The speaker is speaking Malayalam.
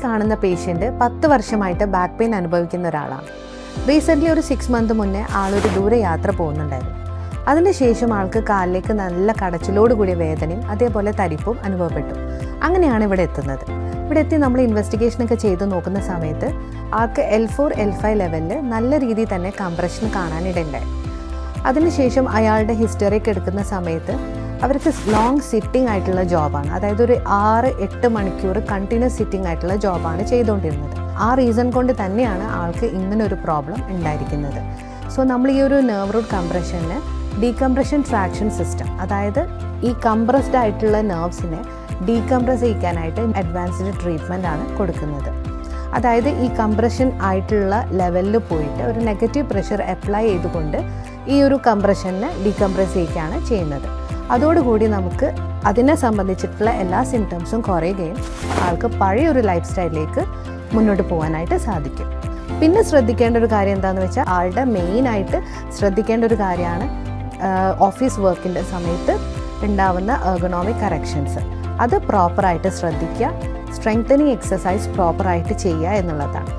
കാണുന്ന പേഷ്യൻ്റ് 10 വർഷമായിട്ട് ബാക്ക് പെയിൻ അനുഭവിക്കുന്ന ഒരാളാണ്. റീസെൻ്റ്ലി ഒരു 6 മന്ത് മുന്നേ ആളൊരു ദൂരെ യാത്ര പോകുന്നുണ്ടായിരുന്നു. അതിനുശേഷം ആൾക്ക് കാലിലേക്ക് നല്ല കടച്ചിലോട് കൂടിയ വേദനയും അതേപോലെ തരിപ്പും അനുഭവപ്പെട്ടു. അങ്ങനെയാണ് ഇവിടെ എത്തുന്നത്. ഇവിടെ എത്തി നമ്മൾ ഇൻവെസ്റ്റിഗേഷനൊക്കെ ചെയ്ത് നോക്കുന്ന സമയത്ത് ആൾക്ക് L4, L5 ലെവലിൽ നല്ല രീതിയിൽ തന്നെ കംപ്രഷൻ കാണാനിടയുണ്ടായി. അതിനുശേഷം അയാളുടെ ഹിസ്റ്ററിയൊക്കെ എടുക്കുന്ന സമയത്ത് അവർക്ക് ലോങ് സിറ്റിംഗ് ആയിട്ടുള്ള ജോബാണ്, അതായത് ഒരു 6-8 മണിക്കൂർ കണ്ടിന്യൂസ് സിറ്റിംഗ് ആയിട്ടുള്ള ജോബാണ് ചെയ്തുകൊണ്ടിരുന്നത്. ആ റീസൺ കൊണ്ട് തന്നെയാണ് ആൾക്ക് ഇങ്ങനൊരു പ്രോബ്ലം ഉണ്ടായിരിക്കുന്നത്. സോ നമ്മൾ ഈ ഒരു നെർവ് റൂട്ട് കംപ്രഷന് ഡീകംപ്രഷൻ ട്രാക്ഷൻ സിസ്റ്റം, അതായത് ഈ കംപ്രസ്ഡ് ആയിട്ടുള്ള നെർവ്സിനെ ഡീകംപ്രസ് ചെയ്യിക്കാനായിട്ട് അഡ്വാൻസ്ഡ് ട്രീറ്റ്മെൻ്റ് ആണ് കൊടുക്കുന്നത്. അതായത് ഈ കംപ്രഷൻ ആയിട്ടുള്ള ലെവലിൽ പോയിട്ട് ഒരു നെഗറ്റീവ് പ്രഷർ അപ്ലൈ ചെയ്തുകൊണ്ട് ഈ ഒരു കംപ്രഷനെ ഡീകംപ്രസ് ചെയ്യിക്കുകയാണ് ചെയ്യുന്നത്. അതോടുകൂടി നമുക്ക് അതിനെ സംബന്ധിച്ചിട്ടുള്ള എല്ലാ സിംറ്റംസും കുറയുകയും ആൾക്ക് പഴയൊരു ലൈഫ് സ്റ്റൈലിലേക്ക് മുന്നോട്ട് പോകാനായിട്ട് സാധിക്കും. പിന്നെ ശ്രദ്ധിക്കേണ്ട ഒരു കാര്യം എന്താണെന്ന് വെച്ചാൽ ആളുടെ മെയിനായിട്ട് ശ്രദ്ധിക്കേണ്ട ഒരു കാര്യമാണ് ഓഫീസ് വർക്കിൻ്റെ സമയത്ത് ഉണ്ടാവുന്ന എർഗണോമിക് കറക്ഷൻസ്. അത് പ്രോപ്പറായിട്ട് ശ്രദ്ധിക്കുക, സ്ട്രെങ്തനിങ് എക്സസൈസ് പ്രോപ്പറായിട്ട് ചെയ്യുക എന്നുള്ളതാണ്.